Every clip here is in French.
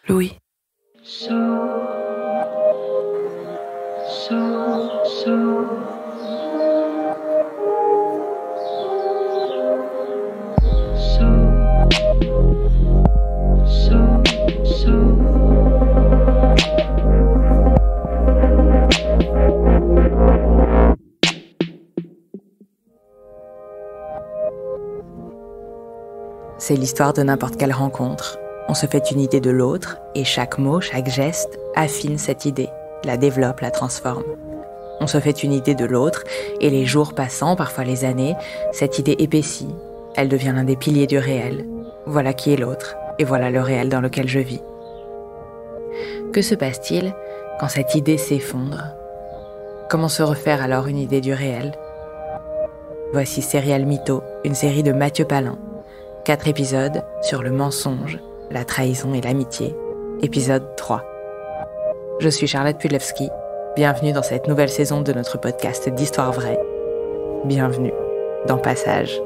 Louis. C'est l'histoire de n'importe quelle rencontre. On se fait une idée de l'autre et chaque mot, chaque geste affine cette idée, la développe, la transforme. On se fait une idée de l'autre et les jours passant, parfois les années, cette idée épaissit. Elle devient l'un des piliers du réel. Voilà qui est l'autre et voilà le réel dans lequel je vis. Que se passe-t-il quand cette idée s'effondre ? Comment se refaire alors une idée du réel ? Voici Serial Mytho, une série de Mathieu Palin. 4 épisodes sur le mensonge, la trahison et l'amitié. Épisode 3. Je suis Charlotte Pudlewski. Bienvenue dans cette nouvelle saison de notre podcast d'Histoire vraie. Bienvenue dans Passage.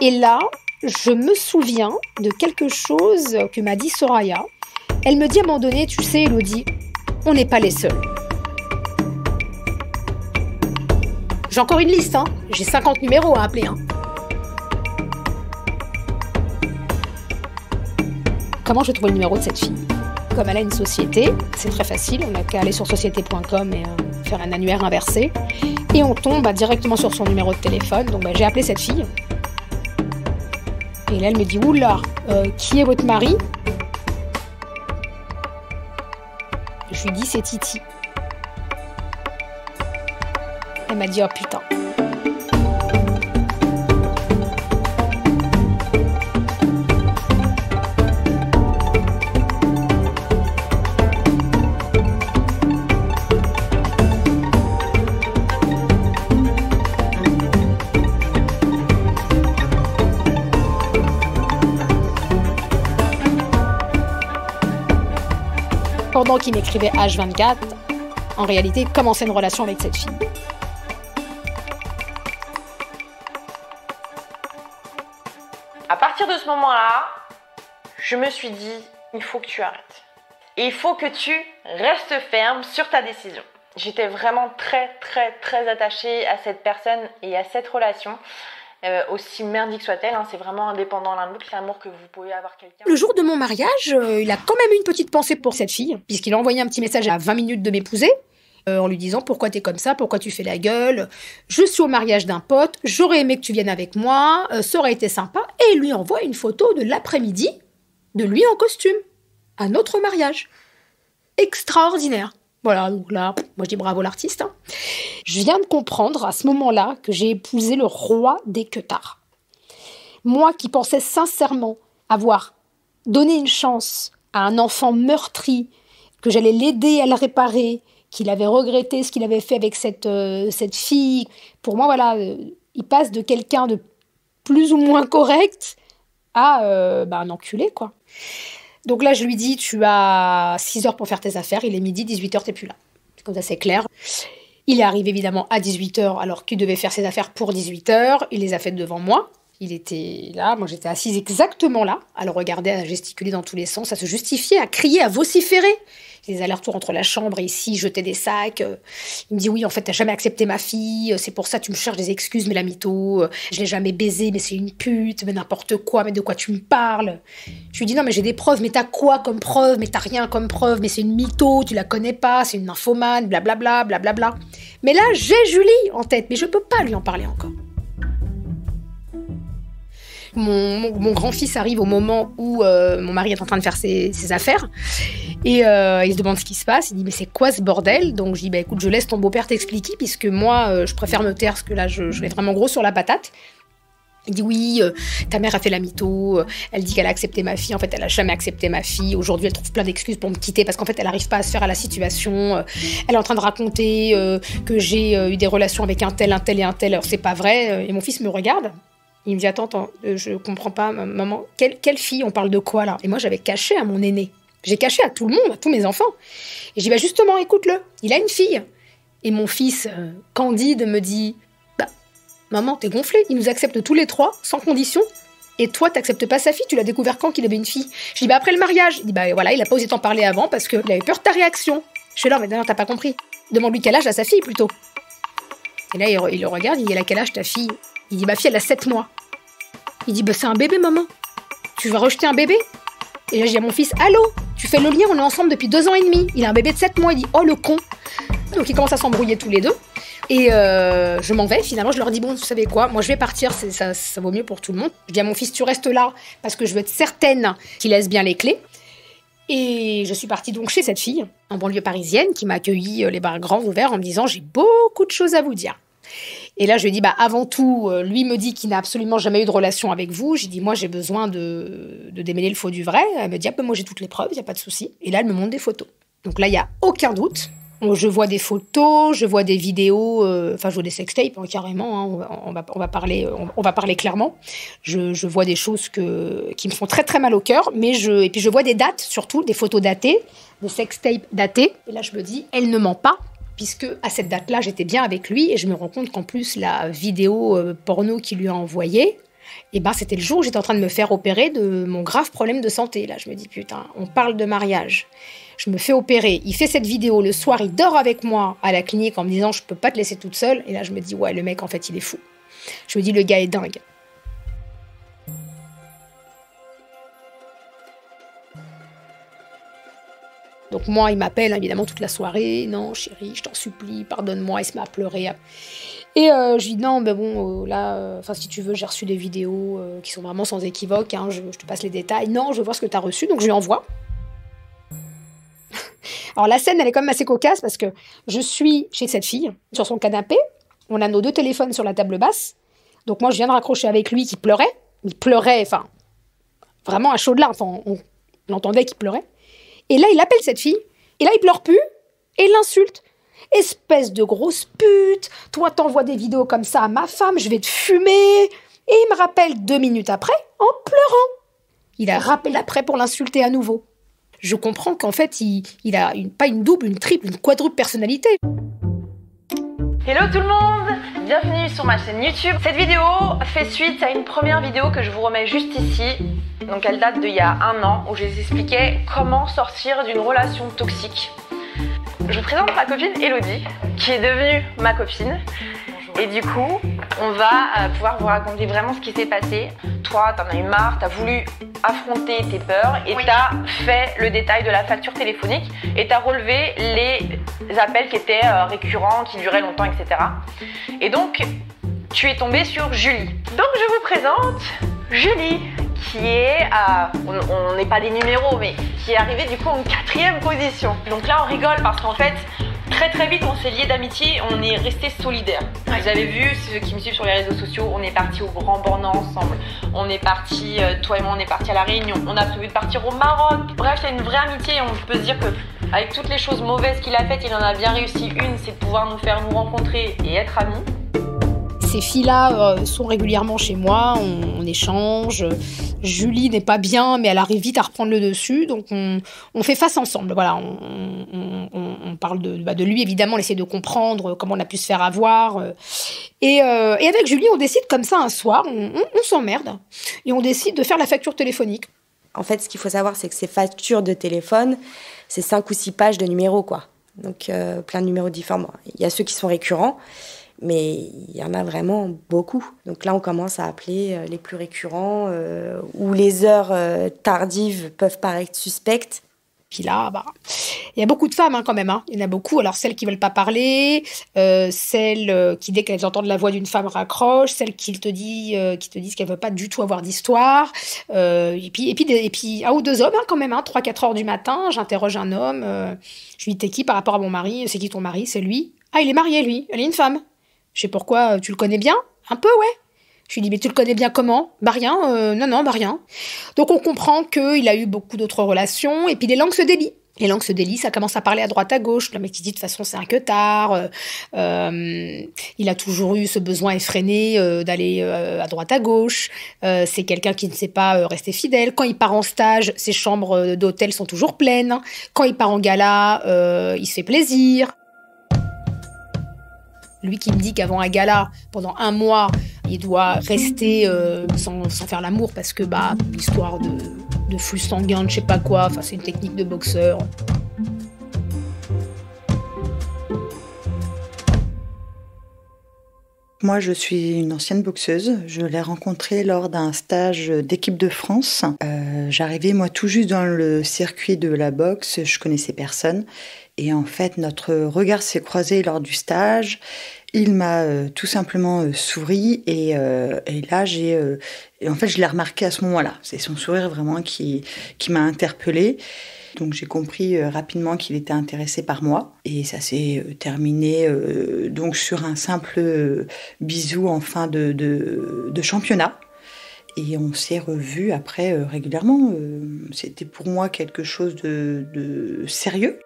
Et là, je me souviens de quelque chose que m'a dit Soraya. Elle me dit à un moment donné, tu sais, Elodie, on n'est pas les seuls. J'ai encore une liste, J'ai 50 numéros à appeler, Comment je trouve le numéro de cette fille ? Comme elle a une société, c'est très facile, on n'a qu'à aller sur société.com et faire un annuaire inversé. Et on tombe directement sur son numéro de téléphone, donc j'ai appelé cette fille. Et là, elle me dit, oula, qui est votre mari ? Je lui dis, c'est Titi. Elle m'a dit, oh putain. Pendant qu'il m'écrivait H24, en réalité, il commençait une relation avec cette fille. À partir de ce moment-là, je me suis dit, il faut que tu arrêtes. Et il faut que tu restes ferme sur ta décision. J'étais vraiment très attachée à cette personne et à cette relation. Aussi merdique soit-elle, c'est vraiment indépendant l'un de l'autre, l'amour que vous pouvez avoir quelqu'un. Le jour de mon mariage, il a quand même eu une petite pensée pour cette fille, puisqu'il a envoyé un petit message à 20 minutes de m'épouser, en lui disant « Pourquoi t'es comme ça ? Pourquoi tu fais la gueule ? Je suis au mariage d'un pote, j'aurais aimé que tu viennes avec moi, ça aurait été sympa. » Et il lui envoie une photo de l'après-midi, de lui en costume, à notre mariage. Extraordinaire. Voilà, donc là, moi je dis bravo l'artiste. Je viens de comprendre à ce moment-là que j'ai épousé le roi des queutards. Moi qui pensais sincèrement avoir donné une chance à un enfant meurtri, que j'allais l'aider à le réparer, qu'il avait regretté ce qu'il avait fait avec cette fille. Pour moi, voilà, il passe de quelqu'un de plus ou moins correct à un enculé, quoi. Donc là, je lui dis, tu as 6 heures pour faire tes affaires. Il est midi, 18h, t'es plus là. Comme ça, c'est clair. Il est arrivé évidemment à 18h alors qu'il devait faire ses affaires pour 18h. Il les a faites devant moi. Il était là, moi j'étais assise exactement là, à le regarder, à gesticuler dans tous les sens, à se justifier, à crier, à vociférer. Les allers-retours entre la chambre et ici, jeter des sacs. Il me dit oui, en fait, t'as jamais accepté ma fille, c'est pour ça que tu me cherches des excuses, mais la mytho, je l'ai jamais baisée, mais c'est une pute, mais n'importe quoi, mais de quoi tu me parles ? Je lui dis non, mais j'ai des preuves, mais t'as quoi comme preuve ? Mais t'as rien comme preuve, mais c'est une mytho, tu la connais pas, c'est une nymphomane, blablabla, blablabla. Mais là, j'ai Julie en tête, mais je peux pas lui en parler encore. Mon grand-fils arrive au moment où mon mari est en train de faire ses affaires et il se demande ce qui se passe. Il dit mais c'est quoi ce bordel ? Donc je dis bah écoute, je laisse ton beau-père t'expliquer puisque moi je préfère me taire parce que là je vais vraiment gros sur la patate. Il dit oui, ta mère a fait la mytho, elle dit qu'elle a accepté ma fille, en fait elle a jamais accepté ma fille, aujourd'hui elle trouve plein d'excuses pour me quitter parce qu'en fait elle arrive pas à se faire à la situation, elle est en train de raconter que j'ai eu des relations avec un tel et un tel, alors c'est pas vrai, et mon fils me regarde. Il me dit attends, je comprends pas, maman, quelle fille, on parle de quoi là ? Et moi j'avais caché à mon aîné, j'ai caché à tout le monde, à tous mes enfants. Et je dis bah justement, écoute-le, il a une fille. Et mon fils Candide me dit Maman, t'es gonflée, il nous accepte tous les 3, sans condition. Et toi, t'acceptes pas sa fille, tu l'as découvert quand qu'il avait une fille? Je dis, après le mariage. Il dit, voilà, il a pas osé t'en parler avant parce qu'il avait peur de ta réaction. Je suis là, mais non, t'as pas compris. Demande-lui quel âge a sa fille, plutôt. Et là, il le regarde, il dit, elle a quel âge ta fille? Il dit, ma fille, elle a 7 mois. Il dit, c'est un bébé, maman. Tu vas rejeter un bébé? Et là, je dis à mon fils, allô, tu fais le lien, on est ensemble depuis 2 ans et demi. Il a un bébé de 7 mois, il dit, oh le con. Donc ils commencent à s'embrouiller tous les deux. Et je m'en vais, finalement, je leur dis, bon, vous savez quoi, moi je vais partir, ça vaut mieux pour tout le monde. Je dis à mon fils, tu restes là, parce que je veux être certaine qu'il laisse bien les clés. Et je suis partie donc chez cette fille, en banlieue parisienne, qui m'a accueilli les bras grands ouverts en me disant, j'ai beaucoup de choses à vous dire. Et là, je lui ai dit, avant tout, lui me dit qu'il n'a absolument jamais eu de relation avec vous. J'ai dit, moi, j'ai besoin de démêler le faux du vrai. Elle me dit, moi, j'ai toutes les preuves, il n'y a pas de souci. Et là, elle me montre des photos. Donc là, il n'y a aucun doute. Je vois des photos, je vois des vidéos, je vois des sextapes, carrément, hein, on va parler clairement. Je vois des choses qui me font très très mal au cœur, et puis je vois des dates, surtout des photos datées, des sextapes datées. Et là, je me dis, elle ne ment pas, puisque à cette date-là, j'étais bien avec lui, et je me rends compte qu'en plus, la vidéo porno qu'il lui a envoyée, c'était le jour où j'étais en train de me faire opérer de mon grave problème de santé. Là, je me dis, putain, on parle de mariage. Je me fais opérer, il fait cette vidéo, le soir, il dort avec moi à la clinique en me disant « je peux pas te laisser toute seule ». Et là, je me dis « ouais, le mec, en fait, il est fou ». Je me dis « le gars est dingue ». Donc moi, il m'appelle évidemment toute la soirée. « Non, chérie, je t'en supplie, pardonne-moi ». Il se met à pleurer. Et je lui dis « non, mais bon, si tu veux, j'ai reçu des vidéos qui sont vraiment sans équivoque. Hein, je te passe les détails. Non, je veux voir ce que tu as reçu. » Donc je lui envoie. Alors la scène, elle est quand même assez cocasse parce que je suis chez cette fille, sur son canapé, on a nos 2 téléphones sur la table basse, donc moi je viens de raccrocher avec lui qui pleurait, il pleurait, vraiment à chaudes larmes, on entendait qu'il pleurait, et là il appelle cette fille, et là il pleure plus, et il l'insulte. Espèce de grosse pute, toi t'envoies des vidéos comme ça à ma femme, je vais te fumer, et il me rappelle 2 minutes après, en pleurant. Il a rappelé après pour l'insulter à nouveau. Je comprends qu'en fait, il a pas une double, une triple, une quadruple personnalité. Hello tout le monde, bienvenue sur ma chaîne YouTube. Cette vidéo fait suite à une première vidéo que je vous remets juste ici. Donc elle date d'il y a 1 an où je vous expliquais comment sortir d'une relation toxique. Je vous présente ma copine Elodie, qui est devenue ma copine. Et du coup, on va pouvoir vous raconter vraiment ce qui s'est passé. Toi, t'en as eu marre, t'as voulu affronter tes peurs et t'as fait le détail de la facture téléphonique et t'as relevé les appels qui étaient récurrents, qui duraient longtemps, etc. Et donc, tu es tombée sur Julie. Donc, je vous présente Julie, qui est, on n'est pas des numéros, mais qui est arrivée du coup en 4e position. Donc là, on rigole parce qu'en fait, très très vite, on s'est liés d'amitié, on est restés solidaires. Ouais. Vous avez vu, ceux qui me suivent sur les réseaux sociaux, on est partis au Grand Bornand ensemble. On est partis, toi et moi, on est partis à La Réunion. On a prévu de partir au Maroc. Bref, il y a une vraie amitié et on peut se dire que avec toutes les choses mauvaises qu'il a faites, il en a bien réussi une, c'est de pouvoir nous faire nous rencontrer et être amis. Ces filles-là sont régulièrement chez moi, on échange. Julie n'est pas bien, mais elle arrive vite à reprendre le dessus, donc on fait face ensemble. Voilà, on parle de lui, évidemment, on essaie de comprendre comment on a pu se faire avoir. Et avec Julie, on décide comme ça un soir, on s'emmerde, et on décide de faire la facture téléphonique. En fait, ce qu'il faut savoir, c'est que ces factures de téléphone, c'est 5 ou 6 pages de numéros, quoi. Donc, plein de numéros différents. Il y a ceux qui sont récurrents, mais il y en a vraiment beaucoup. Donc là, on commence à appeler les plus récurrents, où les heures tardives peuvent paraître suspectes. Puis là, il y a beaucoup de femmes quand même. Il y en a beaucoup. Alors, celles qui ne veulent pas parler, celles qui, dès qu'elles entendent la voix d'une femme, raccrochent, celles qui te disent qu'elles ne veulent pas du tout avoir d'histoire. Et puis 1 ou 2 hommes quand même. 3-4 heures du matin, j'interroge un homme. Je lui dis, t'es qui par rapport à mon mari? C'est qui ton mari? C'est lui. Ah, il est marié, lui. Elle est une femme. Je sais pourquoi, tu le connais bien? Un peu, ouais. Je lui dis, mais tu le connais bien comment? Rien, non, rien. Donc on comprend qu'il a eu beaucoup d'autres relations, et puis les langues se délient. Les langues se délient, ça commence à parler à droite à gauche. Le mec qui dit, de toute façon, c'est un queutard. Il a toujours eu ce besoin effréné d'aller à droite à gauche. C'est quelqu'un qui ne sait pas rester fidèle. Quand il part en stage, ses chambres d'hôtel sont toujours pleines. Quand il part en gala, il se fait plaisir. Lui qui me dit qu'avant un gala, pendant 1 mois, il doit rester sans faire l'amour parce que, histoire de flux sanguin, de je sais pas quoi, c'est une technique de boxeur. Moi, je suis une ancienne boxeuse. Je l'ai rencontrée lors d'un stage d'équipe de France. J'arrivais, moi, tout juste dans le circuit de la boxe. Je connaissais personne. Et en fait, notre regard s'est croisé lors du stage. Il m'a tout simplement souri. Et là, en fait, je l'ai remarqué à ce moment-là. C'est son sourire vraiment qui m'a interpellée. Donc j'ai compris rapidement qu'il était intéressé par moi et ça s'est terminé donc sur un simple bisou en fin de championnat. Et on s'est revus après régulièrement. C'était pour moi quelque chose de sérieux.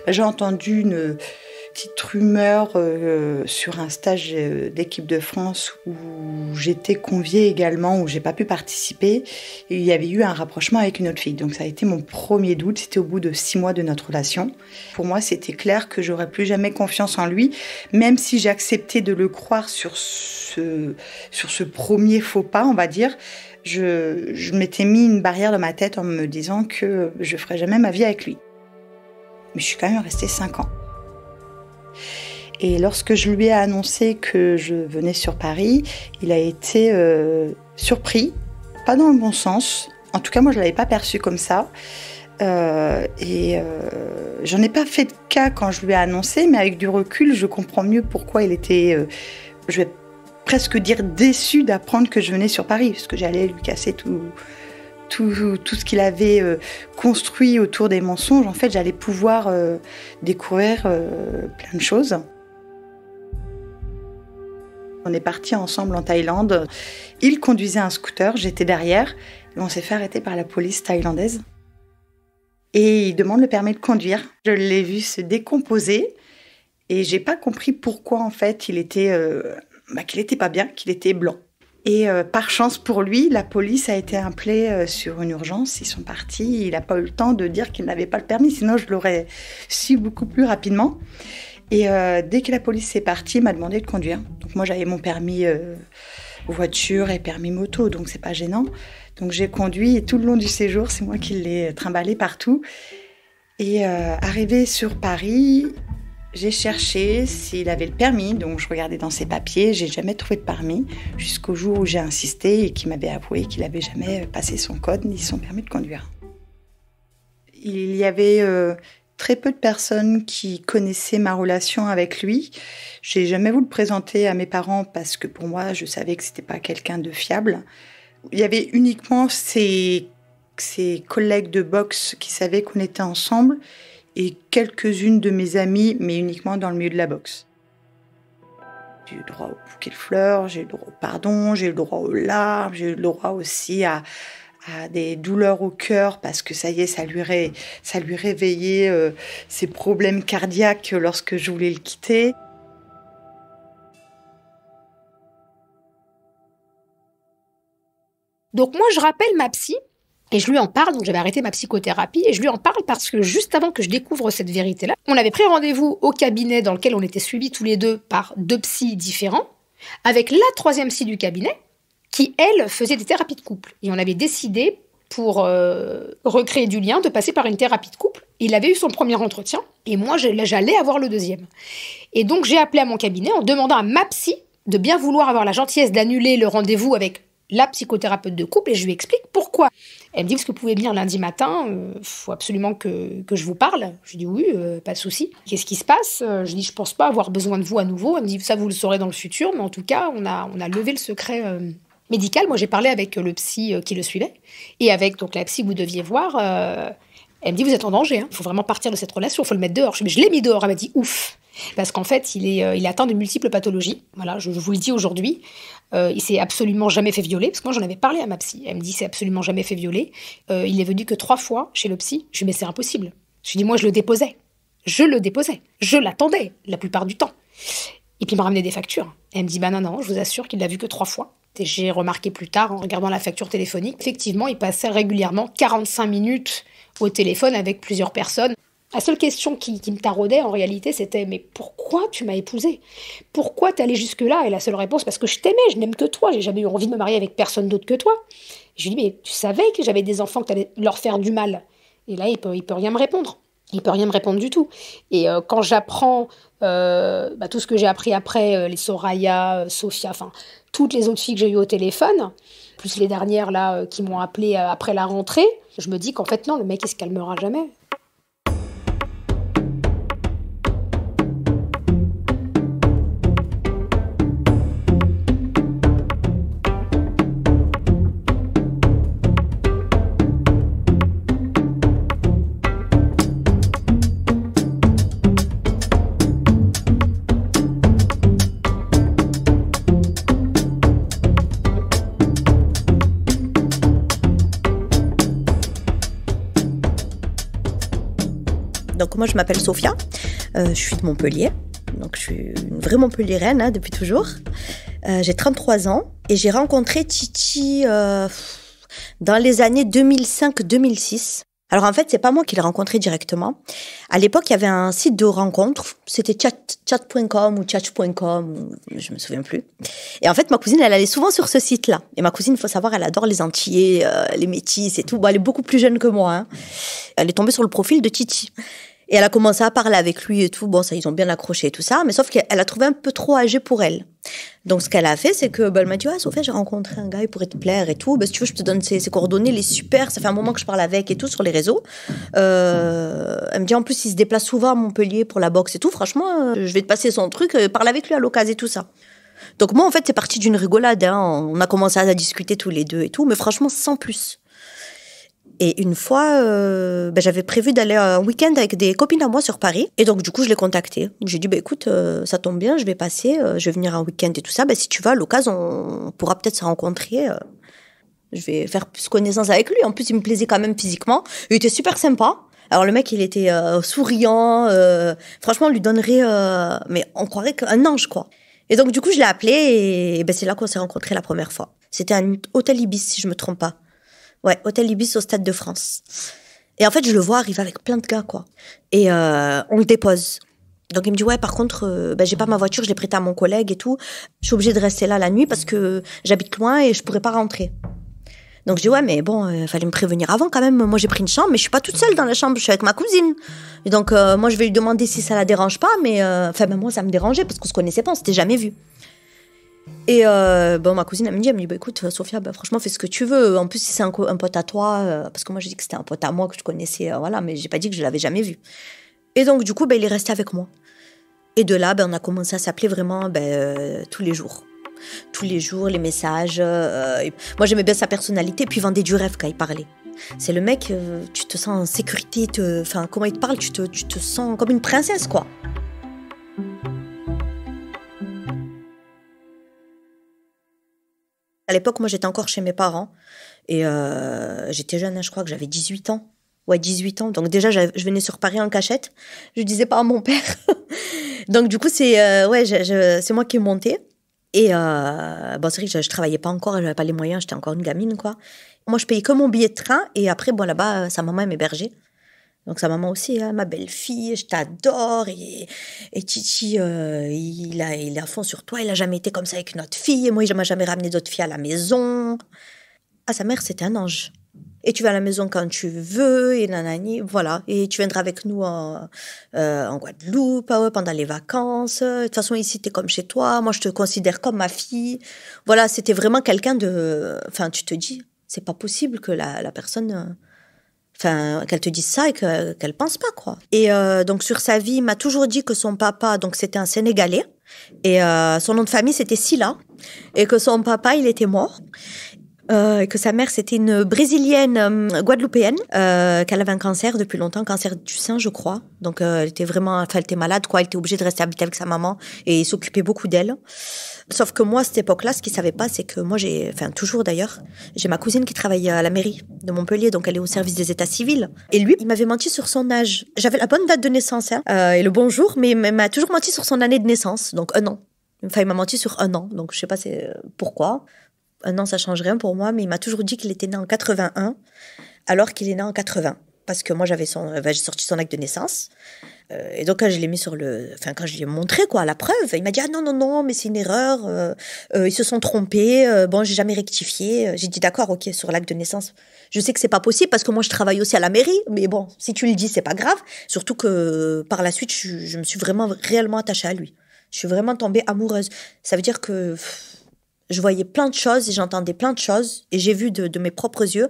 J'ai entendu une petite rumeur sur un stage d'équipe de France où j'étais conviée également, où j'ai pas pu participer. Et il y avait eu un rapprochement avec une autre fille. Donc ça a été mon premier doute. C'était au bout de 6 mois de notre relation. Pour moi, c'était clair que j'aurais plus jamais confiance en lui, même si j'ai accepté de le croire sur ce premier faux pas, on va dire. Je m'étais mis une barrière dans ma tête en me disant que je ferais jamais ma vie avec lui. Mais je suis quand même restée 5 ans. Et lorsque je lui ai annoncé que je venais sur Paris, il a été surpris, pas dans le bon sens. En tout cas, moi, je ne l'avais pas perçu comme ça. J'en ai pas fait de cas quand je lui ai annoncé, mais avec du recul, je comprends mieux pourquoi il était, je vais presque dire déçu d'apprendre que je venais sur Paris, parce que j'allais lui casser tout ce qu'il avait construit autour des mensonges. En fait, j'allais pouvoir découvrir plein de choses. On est partis ensemble en Thaïlande. Il conduisait un scooter, j'étais derrière. Et on s'est fait arrêter par la police thaïlandaise. Et il demande le permis de conduire. Je l'ai vu se décomposer. Et j'ai pas compris pourquoi, en fait, qu'il était pas bien, qu'il était blanc. Et par chance pour lui, la police a été appelée sur une urgence. Ils sont partis. Il n'a pas eu le temps de dire qu'il n'avait pas le permis. Sinon, je l'aurais su beaucoup plus rapidement. Et dès que la police est partie, il m'a demandé de conduire. Donc moi, j'avais mon permis voiture et permis moto, donc c'est pas gênant. Donc j'ai conduit et tout le long du séjour, c'est moi qui l'ai trimballé partout. Et arrivé sur Paris, j'ai cherché s'il avait le permis, donc je regardais dans ses papiers, j'ai jamais trouvé de permis, jusqu'au jour où j'ai insisté et qu'il m'avait avoué qu'il n'avait jamais passé son code ni son permis de conduire. Il y avait très peu de personnes qui connaissaient ma relation avec lui. J'ai jamais voulu le présenter à mes parents parce que pour moi, je savais que c'était pas quelqu'un de fiable. Il y avait uniquement ses collègues de boxe qui savaient qu'on était ensemble et quelques-unes de mes amies, mais uniquement dans le milieu de la boxe. J'ai eu le droit au bouquet de fleurs, j'ai eu le droit au pardon, j'ai eu le droit aux larmes, j'ai eu le droit aussi à des douleurs au cœur parce que ça y est, ça lui réveillait ses problèmes cardiaques lorsque je voulais le quitter. Donc moi, je rappelle ma psy et je lui en parle. Donc j'avais arrêté ma psychothérapie et je lui en parle parce que juste avant que je découvre cette vérité-là, on avait pris rendez-vous au cabinet dans lequel on était suivis tous les deux par 2 psys différents avec la 3e psy du cabinet qui, elle, faisait des thérapies de couple. Et on avait décidé, pour recréer du lien, de passer par une thérapie de couple. Il avait eu son premier entretien, et moi, j'allais avoir le 2e. Et donc, j'ai appelé à mon cabinet en demandant à ma psy de bien vouloir avoir la gentillesse d'annuler le rendez-vous avec la psychothérapeute de couple, et je lui explique pourquoi. Elle me dit, est-ce que vous pouvez venir lundi matin, faut absolument que je vous parle. Je dis oui, pas de souci. Qu'est-ce qui se passe? Je dis, je pense pas avoir besoin de vous à nouveau. Elle me dit, ça vous le saurez dans le futur, mais en tout cas, on a levé le secret médical. Moi, j'ai parlé avec le psy qui le suivait, et avec donc la psy que vous deviez voir. Elle me dit, vous êtes en danger, il faut vraiment partir de cette relation, il faut le mettre dehors. Je l'ai mis dehors, elle m'a dit, ouf. Parce qu'en fait, il est atteint de multiples pathologies. Voilà, je vous le dis aujourd'hui. Il s'est absolument jamais fait violer, parce que moi, j'en avais parlé à ma psy. Elle me dit, c'est absolument jamais fait violer. Il est venu que 3 fois chez le psy. Je lui ai dit, mais c'est impossible. Je lui ai dit, moi, je le déposais. Je l'attendais, la plupart du temps. Et puis, il m'a ramené des factures. Et elle me dit, non, je vous assure qu'il l'a vu que 3 fois. Et j'ai remarqué plus tard, en regardant la facture téléphonique, effectivement, il passait régulièrement 45 minutes au téléphone avec plusieurs personnes. La seule question qui me taraudait, en réalité, c'était « Mais pourquoi tu m'as épousée ? Pourquoi t'es allée jusque-là » Et la seule réponse, parce que je t'aimais, je n'aime que toi, j'ai jamais eu envie de me marier avec personne d'autre que toi. Je lui dis « Mais tu savais que j'avais des enfants, que t'allais leur faire du mal ?» Et là, il peut rien me répondre. Il peut rien me répondre du tout. Et quand j'apprends tout ce que j'ai appris après, les Soraya, Sophia, enfin, toutes les autres filles que j'ai eues au téléphone, plus les dernières là qui m'ont appelée après la rentrée, je me dis qu'en fait, non, le mec, il se calmera jamais. Donc moi je m'appelle Sophia, je suis de Montpellier, donc je suis une vraie Montpelliéraine depuis toujours. J'ai 33 ans et j'ai rencontré Titi dans les années 2005-2006. Alors en fait, c'est pas moi qui l'ai rencontré directement. À l'époque, il y avait un site de rencontre, c'était chat.com ou chat.com, je me souviens plus. Et en fait, ma cousine, elle allait souvent sur ce site-là. Et ma cousine, il faut savoir, elle adore les Antillais, les métis et tout. Bon, elle est beaucoup plus jeune que moi, hein. Elle est tombée sur le profil de Titi. Et elle a commencé à parler avec lui et tout. Bon, ça, ils ont bien accroché et tout ça. Mais sauf qu'elle a trouvé un peu trop âgé pour elle. Donc, ce qu'elle a fait, c'est que, elle m'a dit, Sophia, j'ai rencontré un gars, il pourrait te plaire et tout. Si tu veux, je te donne ses coordonnées, il est super. Ça fait un moment que je parle avec et tout sur les réseaux. Elle me dit, en plus, il se déplace souvent à Montpellier pour la boxe et tout. Franchement, je vais te passer son truc, parle avec lui à l'occasion et tout ça. Donc, moi, en fait, c'est parti d'une rigolade, hein. On a commencé à discuter tous les deux et tout. Mais franchement, sans plus. Et une fois, j'avais prévu d'aller un week-end avec des copines à moi sur Paris. Et donc, du coup, je l'ai contacté. J'ai dit, écoute, ça tombe bien, je vais passer, je vais venir un week-end et tout ça. Si tu vas, à l'occasion, on pourra peut-être se rencontrer. Je vais faire plus connaissance avec lui. En plus, il me plaisait quand même physiquement. Il était super sympa. Alors, le mec, il était souriant. Franchement, on lui donnerait... mais on croirait qu'un ange, quoi. Et donc, du coup, je l'ai appelé et c'est là qu'on s'est rencontrés la première fois. C'était un hôtel Ibis, si je me trompe pas. Ouais, hôtel Ibis au Stade de France. Et en fait, je le vois arriver avec plein de gars, quoi. Et on le dépose. Donc, il me dit, ouais, par contre, j'ai pas ma voiture, je l'ai prêtée à mon collègue et tout. Je suis obligée de rester là la nuit parce que j'habite loin et je pourrais pas rentrer. Donc, je dis, ouais, mais bon, fallait me prévenir avant quand même. Moi, j'ai pris une chambre, mais je suis pas toute seule dans la chambre, je suis avec ma cousine. Et donc, moi, je vais lui demander si ça la dérange pas, mais même moi, ça me dérangeait parce qu'on se connaissait pas, on s'était jamais vus. Et ma cousine, elle me dit, écoute, Sophia, franchement, fais ce que tu veux. En plus, si c'est un pote à toi, parce que moi, j'ai dit que c'était un pote à moi que je connaissais, voilà, mais j'ai pas dit que je l'avais jamais vu. Et donc, du coup, il est resté avec moi. Et de là, on a commencé à s'appeler vraiment tous les jours. Tous les jours, les messages. Moi, j'aimais bien sa personnalité, puis il vendait du rêve quand il parlait. C'est le mec, tu te sens en sécurité, comment il te parle, tu te sens comme une princesse, quoi. À l'époque, moi, j'étais encore chez mes parents. Et j'étais jeune, hein, je crois que j'avais 18 ans. Ouais, 18 ans. Donc déjà, je venais sur Paris en cachette. Je disais pas à mon père. Donc du coup, c'est moi qui ai monté. Et c'est vrai que je travaillais pas encore, j'avais pas les moyens, j'étais encore une gamine, quoi. Moi, je payais que mon billet de train. Et après, là-bas, sa maman, elle m'hébergeait. Donc sa maman aussi, hein, ma belle-fille, je t'adore. Et Titi, il est à fond sur toi. Il a jamais été comme ça avec une autre fille. Et moi, il m'a jamais ramené d'autres filles à la maison. Ah, sa mère, c'était un ange. Et tu vas à la maison quand tu veux, et nanani, voilà. Et tu viendras avec nous en Guadeloupe pendant les vacances. De toute façon, ici, t'es comme chez toi. Moi, je te considère comme ma fille. Voilà, c'était vraiment quelqu'un de... Enfin, tu te dis, c'est pas possible que la personne... qu'elle te dise ça et qu'elle pense pas, quoi. Et donc, sur sa vie, il m'a toujours dit que son papa, donc c'était un Sénégalais, et son nom de famille, c'était Silla, et que son papa, il était mort, et que sa mère, c'était une Brésilienne guadeloupéenne, qu'elle avait un cancer depuis longtemps, cancer du sein, je crois. Donc, elle était malade, quoi. Elle était obligée de rester habiter avec sa maman, et il s'occupait beaucoup d'elle. Sauf que moi, à cette époque-là, ce qu'il savait pas, c'est que moi, toujours d'ailleurs, j'ai ma cousine qui travaille à la mairie de Montpellier, donc elle est au service des états civils. Et lui, il m'avait menti sur son âge. J'avais la bonne date de naissance, hein, et le bon jour, mais il m'a toujours menti sur son année de naissance, donc 1 an. Enfin, il m'a menti sur 1 an, donc je sais pas pourquoi. Un an, ça change rien pour moi, mais il m'a toujours dit qu'il était né en 81, alors qu'il est né en 80. Parce que moi, j'ai sorti son acte de naissance. Et donc, quand je l'ai mis quand je lui ai montré, quoi, la preuve, il m'a dit, ah non, mais c'est une erreur, ils se sont trompés, j'ai jamais rectifié. J'ai dit, d'accord, ok, sur l'acte de naissance. Je sais que c'est pas possible parce que moi, je travaille aussi à la mairie, mais bon, si tu le dis, c'est pas grave. Surtout que, par la suite, je me suis vraiment, réellement attachée à lui. Je suis vraiment tombée amoureuse. Ça veut dire que je voyais plein de choses et j'entendais plein de choses et j'ai vu de mes propres yeux.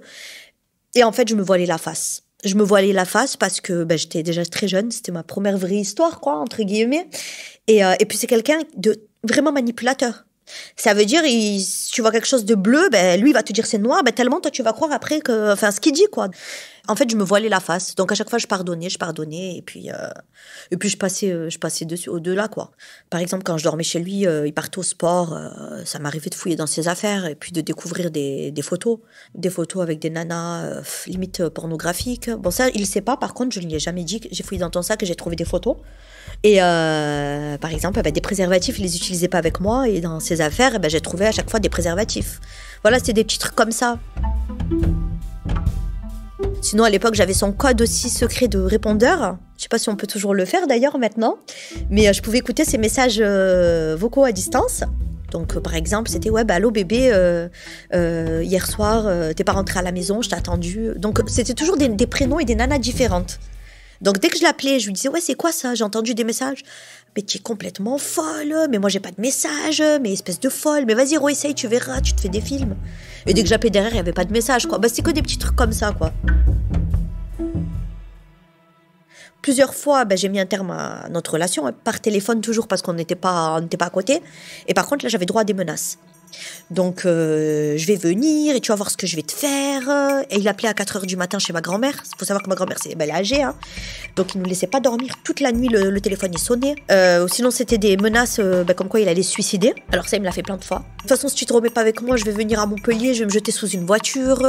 Et en fait, je me voilais la face. Je me voilais la face parce que j'étais déjà très jeune. C'était ma première vraie histoire, quoi, entre guillemets. Et puis, c'est quelqu'un de vraiment manipulateur. Ça veut dire, si tu vois quelque chose de bleu, lui, il va te dire c'est noir. Tellement, toi, tu vas croire après ce qu'il dit, quoi. En fait, je me voilais la face. Donc, à chaque fois, je pardonnais. Et puis je passais dessus, au-delà, quoi. Par exemple, quand je dormais chez lui, il partait au sport. Ça m'arrivait de fouiller dans ses affaires et puis de découvrir des photos. Des photos avec des nanas, limite pornographiques. Bon, ça, il ne sait pas. Par contre, je ne lui ai jamais dit que j'ai fouillé dans ton sac et j'ai trouvé des photos. Et par exemple, des préservatifs, il les utilisait pas avec moi. Et dans ses affaires, j'ai trouvé à chaque fois des préservatifs. Voilà, c'était des petits trucs comme ça. Sinon, à l'époque, j'avais son code aussi secret de répondeur. Je sais pas si on peut toujours le faire d'ailleurs maintenant. Mais je pouvais écouter ses messages vocaux à distance. Donc, par exemple, c'était « Ouais, allô bébé, hier soir, t'es pas rentré à la maison, je t'ai attendu. » Donc, c'était toujours des prénoms et des nanas différentes. Donc, dès que je l'appelais, je lui disais « Ouais, c'est quoi ça? J'ai entendu des messages. » « Mais tu es complètement folle, mais moi j'ai pas de message, mais espèce de folle, mais vas-y, essaye, tu verras, tu te fais des films. » Et dès que j'appelais derrière, il y avait pas de message, quoi. C'est que des petits trucs comme ça, quoi. Plusieurs fois, j'ai mis un terme à notre relation, par téléphone toujours, parce qu'on n'était pas à côté. Et par contre, là, j'avais droit à des menaces. Donc, je vais venir et tu vas voir ce que je vais te faire. Et il appelait à 4h du matin chez ma grand-mère. Il faut savoir que ma grand-mère, elle est âgée. Hein. Donc, il ne nous laissait pas dormir. Toute la nuit, le téléphone, il sonnait. Sinon, c'était des menaces comme quoi il allait se suicider. Alors ça, il me l'a fait plein de fois. De toute façon, si tu te remets pas avec moi, je vais venir à Montpellier, je vais me jeter sous une voiture.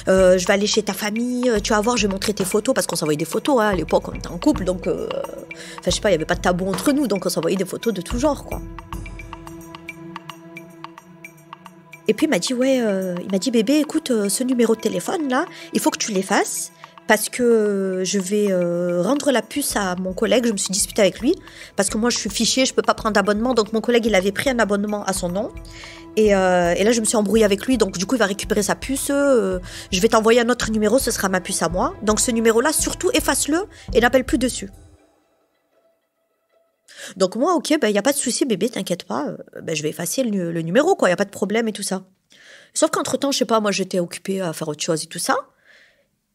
Je vais aller chez ta famille. Tu vas voir, je vais montrer tes photos. Parce qu'on s'envoyait des photos. Hein. À l'époque, on était en couple. Donc, je sais pas, il n'y avait pas de tabou entre nous. Donc, on s'envoyait des photos de tout genre, quoi. Et puis il m'a dit bébé, écoute, ce numéro de téléphone là, il faut que tu l'effaces parce que je vais rendre la puce à mon collègue. Je me suis disputée avec lui parce que moi je suis fichée, je peux pas prendre d'abonnement. Donc mon collègue il avait pris un abonnement à son nom et là je me suis embrouillée avec lui. Donc du coup il va récupérer sa puce. Je vais t'envoyer un autre numéro, ce sera ma puce à moi. Donc ce numéro là, surtout efface-le et n'appelle plus dessus. Donc moi, ok, y a pas de souci, bébé, t'inquiète pas, je vais effacer le numéro, quoi, y a pas de problème et tout ça. Sauf qu'entre-temps, je sais pas, moi j'étais occupée à faire autre chose et tout ça.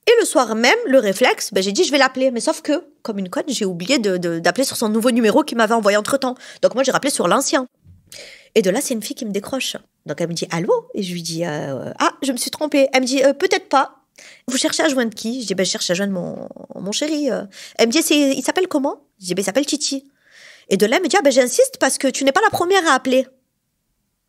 Et le soir même, le réflexe, j'ai dit je vais l'appeler. Mais sauf que, comme une conne, j'ai oublié d'appeler sur son nouveau numéro qu'il m'avait envoyé entre-temps. Donc moi, j'ai rappelé sur l'ancien. Et de là, c'est une fille qui me décroche. Donc elle me dit allô? Et je lui dis ah, je me suis trompée. Elle me dit peut-être pas. Vous cherchez à joindre qui? Je dis je cherche à joindre mon chéri. Elle me dit il s'appelle comment? Je dis il s'appelle Titi. Et de là, elle me dit, j'insiste parce que tu n'es pas la première à appeler.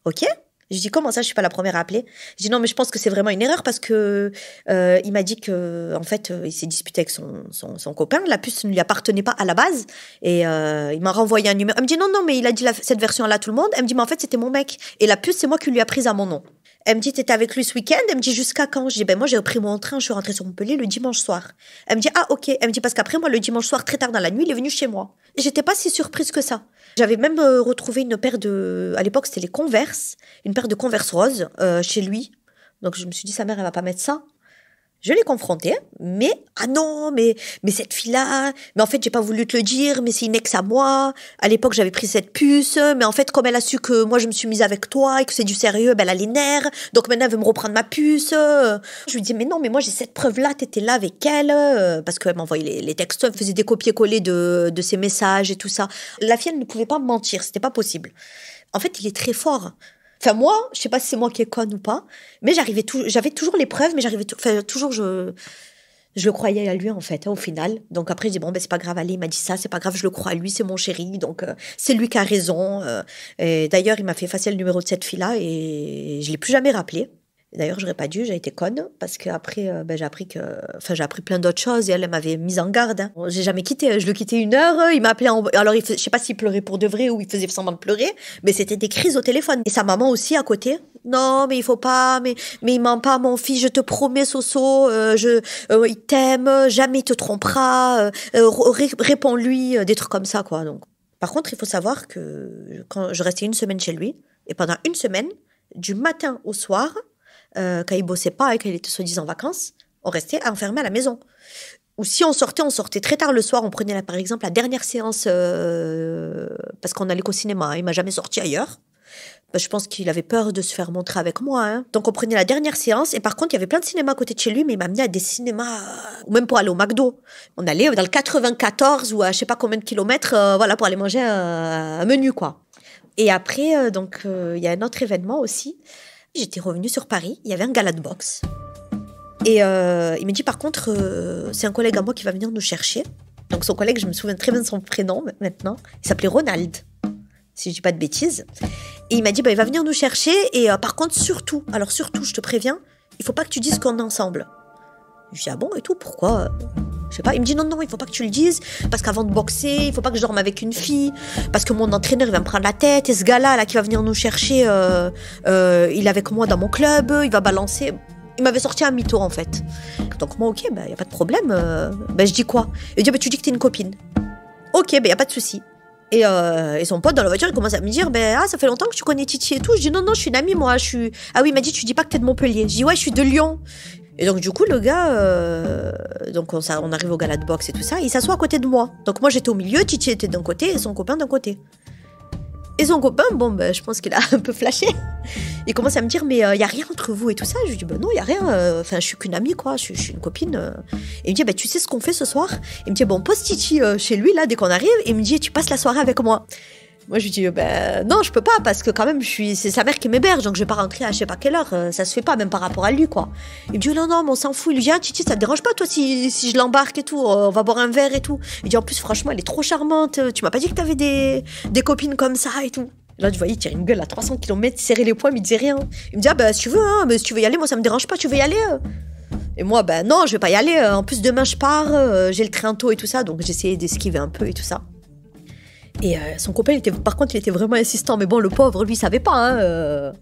Ok? Je dis, comment ça, je suis pas la première à appeler? Je dis, non, mais je pense que c'est vraiment une erreur parce que il m'a dit que, en fait, il s'est disputé avec son copain. La puce ne lui appartenait pas à la base. Et il m'a renvoyé un numéro. Elle me dit, non, mais il a dit cette version-là à tout le monde. Elle me dit, mais en fait, c'était mon mec. Et la puce, c'est moi qui lui a prise à mon nom. Elle me dit, t'étais avec lui ce week-end? Elle me dit, jusqu'à quand? Je dis, moi, j'ai pris mon train, je suis rentrée sur Montpellier le dimanche soir. Elle me dit, ah, ok. Elle me dit, parce qu'après, moi, le dimanche soir, très tard dans la nuit, il est venu chez moi. Et j'étais pas si surprise que ça. J'avais même retrouvé une paire à l'époque, c'était les Converse, une paire de Converse roses, chez lui. Donc, je me suis dit, sa mère, elle va pas mettre ça. Je l'ai confrontée, mais cette fille-là, mais en fait, j'ai pas voulu te le dire, mais c'est une ex à moi. À l'époque, j'avais pris cette puce, mais en fait, comme elle a su que moi, je me suis mise avec toi et que c'est du sérieux, elle a les nerfs. Donc maintenant, elle veut me reprendre ma puce. Je lui dis, mais non, mais moi, j'ai cette preuve-là, t'étais là avec elle, parce qu'elle m'envoyait les textos, elle faisait des copier-coller de ses messages et tout ça. La fille, elle ne pouvait pas me mentir, c'était pas possible. En fait, il est très fort. Enfin, moi, je sais pas si c'est moi qui est conne ou pas, mais j'avais toujours les preuves, mais toujours, je le croyais à lui, en fait, au final. Donc après, je dis, c'est pas grave, allez, il m'a dit ça, c'est pas grave, je le crois à lui, c'est mon chéri, donc c'est lui qui a raison. Et d'ailleurs, il m'a fait effacer le numéro de cette fille-là et je l'ai plus jamais rappelé. D'ailleurs, j'aurais pas dû, j'ai été conne, parce qu'après, j'ai appris plein d'autres choses, et elle m'avait mise en garde. Hein. J'ai jamais quitté, je le quittais 1 heure, il m'appelait alors je sais pas s'il pleurait pour de vrai ou il faisait semblant de pleurer, mais c'était des crises au téléphone. Et sa maman aussi à côté. Non, mais il faut pas, mais il ment pas, mon fils, je te promets, Soso, il t'aime, jamais il te trompera, réponds-lui, des trucs comme ça, quoi. Donc. Par contre, il faut savoir que quand je restais 1 semaine chez lui, et pendant 1 semaine, du matin au soir, quand il bossait pas et qu'il était soi-disant en vacances, on restait enfermé à la maison. Ou si on sortait très tard le soir, on prenait par exemple la dernière séance parce qu'on allait qu'au cinéma, il m'a jamais sorti ailleurs. Je pense qu'il avait peur de se faire montrer avec moi. Hein. Donc on prenait la dernière séance et par contre il y avait plein de cinémas à côté de chez lui, mais il m'a amené à des cinémas, ou même pour aller au McDo. On allait dans le 94 ou à je sais pas combien de kilomètres, pour aller manger un menu quoi. Et après, il y a un autre événement aussi. J'étais revenue sur Paris, il y avait un gala de boxe. Et il me dit, par contre, c'est un collègue à moi qui va venir nous chercher. Donc son collègue, je me souviens très bien de son prénom maintenant. Il s'appelait Ronald, si je dis pas de bêtises. Et il m'a dit, il va venir nous chercher. Et par contre, surtout, je te préviens, il faut pas que tu dises qu'on est ensemble. Je dis, ah bon, et tout, pourquoi ? Je sais pas. Il me dit, non, il faut pas que tu le dises, parce qu'avant de boxer, il faut pas que je dorme avec une fille, parce que mon entraîneur, il va me prendre la tête, et ce gars-là, qui va venir nous chercher, il est avec moi dans mon club, il va balancer. Il m'avait sorti un mytho, en fait. Donc moi, ok, y a pas de problème. Je dis quoi ? Il dit, tu dis que t'es une copine. Ok, y a pas de souci. Et son pote dans la voiture, il commence à me dire, ça fait longtemps que tu connais Titi et tout. Je dis, non, je suis une amie, moi. Ah oui, il m'a dit, tu dis pas que t'es de Montpellier. Je dis, ouais, je suis de Lyon. Et donc, du coup, le gars, on arrive au gala de boxe et tout ça, il s'assoit à côté de moi. Donc, moi, j'étais au milieu, Titi était d'un côté et son copain d'un côté. Et son copain, je pense qu'il a un peu flashé. Il commence à me dire, mais il n'y a rien entre vous et tout ça. Je lui dis, non, il n'y a rien. Je suis qu'une amie, quoi. Je suis une copine. Et il me dit, tu sais ce qu'on fait ce soir ? Il me dit, pose Titi chez lui, là, dès qu'on arrive. Et il me dit, tu passes la soirée avec moi. Moi, je lui dis, non, je peux pas, parce que quand même, c'est sa mère qui m'héberge, donc je vais pas rentrer à je sais pas quelle heure, ça se fait pas, même par rapport à lui, quoi. Il me dit, non, mais on s'en fout. Il lui dit, Titi, ça te dérange pas, toi, si je l'embarque et tout, on va boire un verre et tout. Il dit, en plus, franchement, elle est trop charmante, tu m'as pas dit que t'avais des copines comme ça et tout. Et là, tu vois, il tire une gueule à 300 km, serrer les poings, mais il disait rien. Il me dit, si tu veux, mais si tu veux y aller, moi, ça me dérange pas, tu veux y aller Et moi, non, je vais pas y aller, en plus, demain, je pars, j'ai le train tôt et tout ça, donc j'essayais d'esquiver un peu et tout ça. Et son copain, il était vraiment insistant. Mais bon, le pauvre, lui, il savait pas. Hein,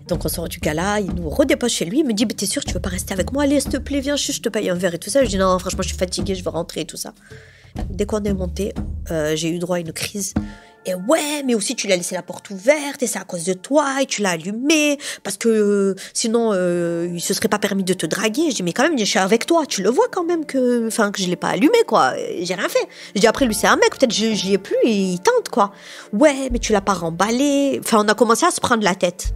Donc, on sort du gala, il nous redépose chez lui. Il me dit, t'es sûr, tu veux pas rester avec moi ? Allez, s'il te plaît, viens, je te paye un verre et tout ça. Je dis, non, franchement, je suis fatiguée, je veux rentrer et tout ça. Dès qu'on est monté, j'ai eu droit à une crise. Et ouais, mais aussi tu lui as laissé la porte ouverte et c'est à cause de toi et tu l'as allumé parce que sinon il se serait pas permis de te draguer. Je dis mais quand même je suis avec toi, tu le vois quand même que je l'ai pas allumé quoi. J'ai rien fait. Je dis après lui c'est un mec, peut-être j'y ai plus et il tente quoi. Ouais, mais tu l'as pas remballé. Enfin on a commencé à se prendre la tête.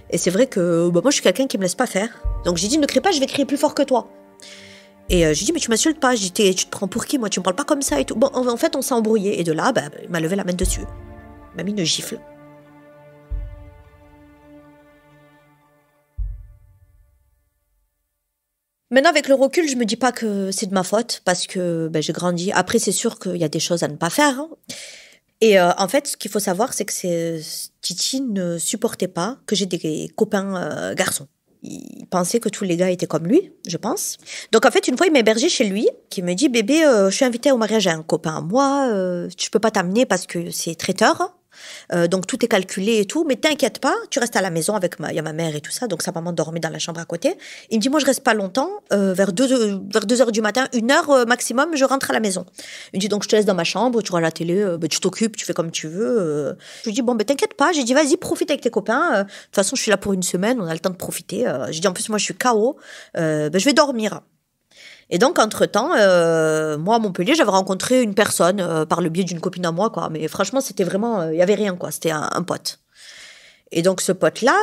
Et c'est vrai que moi je suis quelqu'un qui me laisse pas faire. Donc j'ai dit ne crie pas, je vais crier plus fort que toi. Et j'ai dit, mais tu m'insultes pas. J'ai dit, tu te prends pour qui, moi? Tu me parles pas comme ça et tout. Bon, en fait, on s'est embrouillé. Et de là, il m'a levé la main dessus. Il m'a mis une gifle. Maintenant, avec le recul, je me dis pas que c'est de ma faute parce que j'ai grandi. Après, c'est sûr qu'il y a des choses à ne pas faire. Hein. Et en fait, ce qu'il faut savoir, c'est que Titi ne supportait pas que j'ai des copains garçons. Il pensait que tous les gars étaient comme lui, je pense. Donc en fait, une fois, il m'a hébergé chez lui, qui me dit, bébé, je suis invitée au mariage à un copain à moi, je peux pas t'amener parce que c'est traiteur. Donc tout est calculé et tout, mais t'inquiète pas, tu restes à la maison avec il y a ma mère et tout ça, donc sa maman dormait dans la chambre à côté. Il me dit, moi je reste pas longtemps, vers 2h du matin, 1h maximum, je rentre à la maison. Il me dit, donc je te laisse dans ma chambre, tu regardes la télé, tu t'occupes, tu fais comme tu veux. Je lui dis, bon, t'inquiète pas, j'ai dit, vas-y, profite avec tes copains, de toute façon je suis là pour 1 semaine, on a le temps de profiter. J'ai dit, en plus moi je suis KO, je vais dormir. Et donc, entre-temps, moi, à Montpellier, j'avais rencontré une personne par le biais d'une copine à moi, quoi. Mais franchement, c'était vraiment... Il y avait rien, quoi. C'était un pote. Et donc, ce pote-là,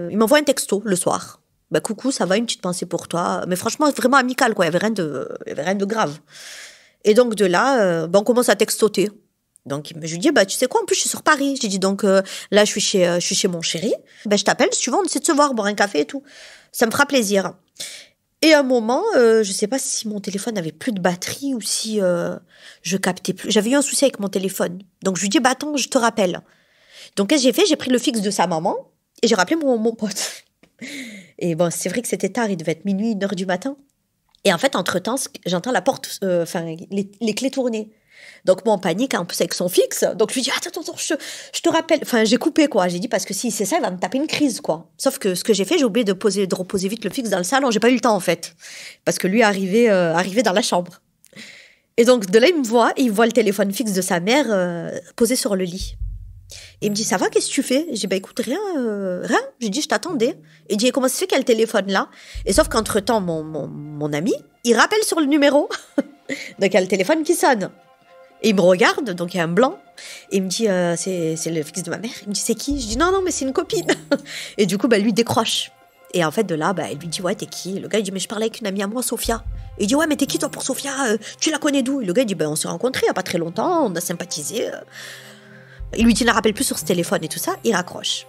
il m'envoie un texto le soir. Coucou, ça va, une petite pensée pour toi. Mais franchement, vraiment amical, quoi. Il y avait rien de grave. Et donc, de là, on commence à textoter. Donc, je lui dis, tu sais quoi, en plus, je suis sur Paris. J'ai dit, donc, là, je suis chez mon chéri. Je t'appelle, si tu veux, on essaie de se voir, boire un café et tout. Ça me fera plaisir. Et à un moment, je sais pas si mon téléphone avait plus de batterie ou si je captais plus. J'avais eu un souci avec mon téléphone. Donc, je lui dis, attends, je te rappelle. Donc, qu'est-ce que j'ai fait ? J'ai pris le fixe de sa maman et j'ai rappelé mon pote. Et bon, c'est vrai que c'était tard, il devait être minuit, 1h du matin. Et en fait, entre-temps, j'entends la porte, les clés tourner. Donc moi, en panique, en plus avec son fixe. Donc je lui dis, attends, je te rappelle. Enfin, j'ai coupé, quoi. J'ai dit, parce que si c'est ça, il va me taper une crise, quoi. Sauf que ce que j'ai fait, j'ai oublié de reposer vite le fixe dans le salon. J'ai pas eu le temps, en fait. Parce que lui arrivait dans la chambre. Et donc, de là, il me voit, et il voit le téléphone fixe de sa mère posé sur le lit. Et il me dit, ça va, qu'est-ce que tu fais? J'ai dit, bah écoute, rien. J'ai dit, je t'attendais. Et il dit, comment ça se fait qu'il y a le téléphone là? Et sauf qu'entre-temps, mon ami, il rappelle sur le numéro. Donc, il y a le téléphone qui sonne. Et il me regarde, donc il y a un blanc. Et il me dit, c'est le fixe de ma mère. Il me dit, c'est qui? Je dis, non, mais c'est une copine. Et du coup, lui décroche. Et en fait, de là, il lui dit, ouais, t'es qui? Le gars, il dit, mais je parlais avec une amie à moi, Sophia. Et il dit, ouais, mais t'es qui toi pour Sophia? Tu la connais d'où? Et le gars, il dit, on s'est rencontrés il n'y a pas très longtemps, on a sympathisé. Il lui dit, il ne la rappelle plus sur ce téléphone et tout ça. Il raccroche.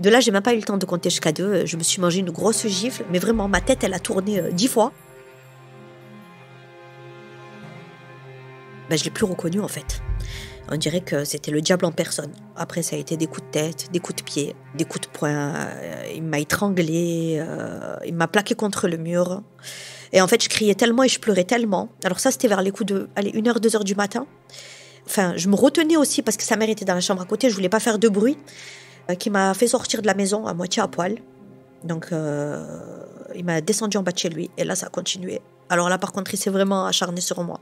De là, j'ai même pas eu le temps de compter jusqu'à 2. Je me suis mangé une grosse gifle. Mais vraiment, ma tête, elle a tourné 10 fois. Je l'ai plus reconnu, en fait. On dirait que c'était le diable en personne. Après, ça a été des coups de tête, des coups de pied, des coups de poing. Il m'a étranglé, il m'a plaqué contre le mur. Et en fait, je criais tellement et je pleurais tellement. Alors ça, c'était vers les coups de 1h, 2h du matin. Enfin, je me retenais aussi parce que sa mère était dans la chambre à côté. Je voulais pas faire de bruit. Qui m'a fait sortir de la maison à moitié à poil. Donc, il m'a descendu en bas de chez lui. Et là, ça a continué. Alors là, par contre, il s'est vraiment acharné sur moi.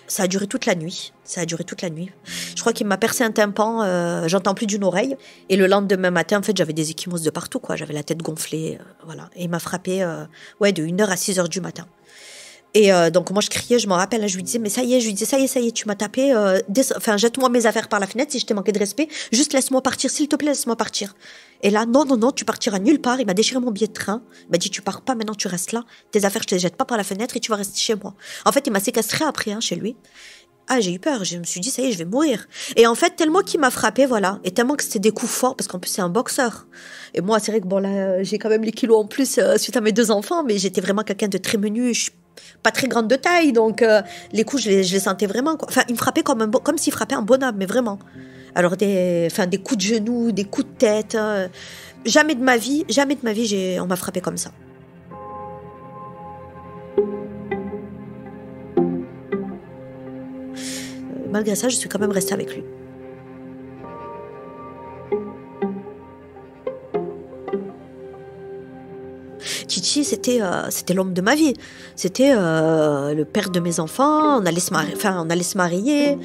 Ça a duré toute la nuit. Je crois qu'il m'a percé un tympan, j'entends plus d'une oreille. Et le lendemain matin, en fait, j'avais des ecchymoses de partout, quoi. J'avais la tête gonflée, voilà. Et il m'a frappé, de 1h à 6h du matin. Et donc, moi, je criais, je me rappelle, je lui disais, mais ça y est, tu m'as tapé, jette-moi mes affaires par la fenêtre si je t'ai manqué de respect. Juste laisse-moi partir, s'il te plaît, laisse-moi partir. Et là, non, tu partiras nulle part. Il m'a déchiré mon billet de train. Il m'a dit, tu pars pas, maintenant tu restes là. Tes affaires, je te les jette pas par la fenêtre et tu vas rester chez moi. En fait, il m'a séquestré après, chez lui. Ah, j'ai eu peur. Je me suis dit, ça y est, je vais mourir. Et en fait, tellement qu'il m'a frappé, voilà. Et tellement que c'était des coups forts, parce qu'en plus, c'est un boxeur. Et moi, c'est vrai que là, j'ai quand même les kilos en plus suite à mes 2 enfants, mais j'étais vraiment quelqu'un de très menu. Je suis pas très grande de taille, donc les coups, je les sentais vraiment, quoi. Enfin, il me frappait comme s'il frappait un bonhomme, mais vraiment. Alors, des coups de genoux, des coups de tête. Jamais de ma vie, on m'a frappé comme ça. Malgré ça, je suis quand même restée avec lui. Titi, c'était l'homme de ma vie. C'était le père de mes enfants. On allait se marier.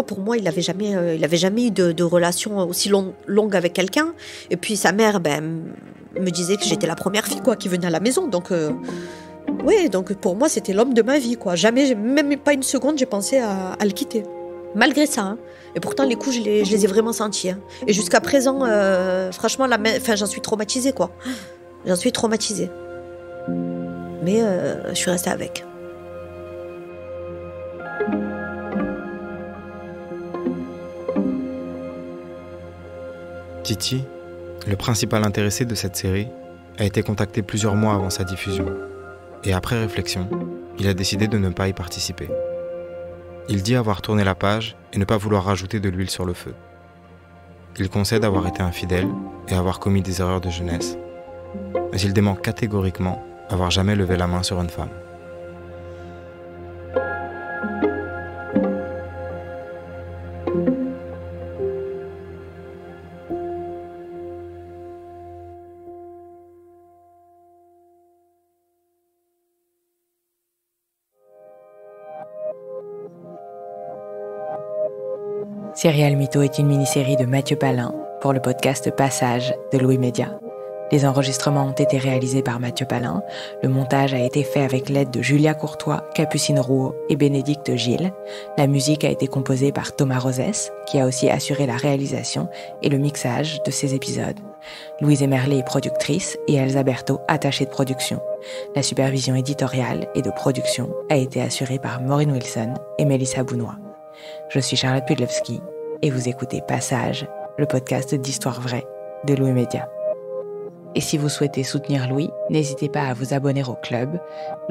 Pour moi, il avait jamais eu de relation aussi longue avec quelqu'un. Et puis sa mère, me disait que j'étais la première fille, quoi, qui venait à la maison. Donc, donc pour moi, c'était l'homme de ma vie, quoi. Jamais, même pas une seconde, j'ai pensé à le quitter. Malgré ça, hein. Et pourtant, les coups, je les ai vraiment sentis. Hein. Et jusqu'à présent, franchement, j'en suis traumatisée, quoi. J'en suis traumatisée. Mais je suis restée avec. Titi, le principal intéressé de cette série, a été contacté plusieurs mois avant sa diffusion. Et après réflexion, il a décidé de ne pas y participer. Il dit avoir tourné la page et ne pas vouloir rajouter de l'huile sur le feu. Il concède avoir été infidèle et avoir commis des erreurs de jeunesse. Mais il dément catégoriquement avoir jamais levé la main sur une femme. Serial Mytho est une mini-série de Mathieu Palin pour le podcast Passage de Louis Média. Les enregistrements ont été réalisés par Mathieu Palin. Le montage a été fait avec l'aide de Julia Courtois, Capucine Rouault et Bénédicte Gilles. La musique a été composée par Thomas Rosès, qui a aussi assuré la réalisation et le mixage de ces épisodes. Louise Emerlé est productrice et Elsa Berthaud, attachée de production. La supervision éditoriale et de production a été assurée par Maureen Wilson et Mélissa Bounois. Je suis Charlotte Pudlewski et vous écoutez Passage, le podcast d'Histoire vraie de Louis Média. Et si vous souhaitez soutenir Louis, n'hésitez pas à vous abonner au club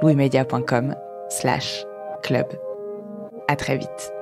louismedia.com/club. À très vite.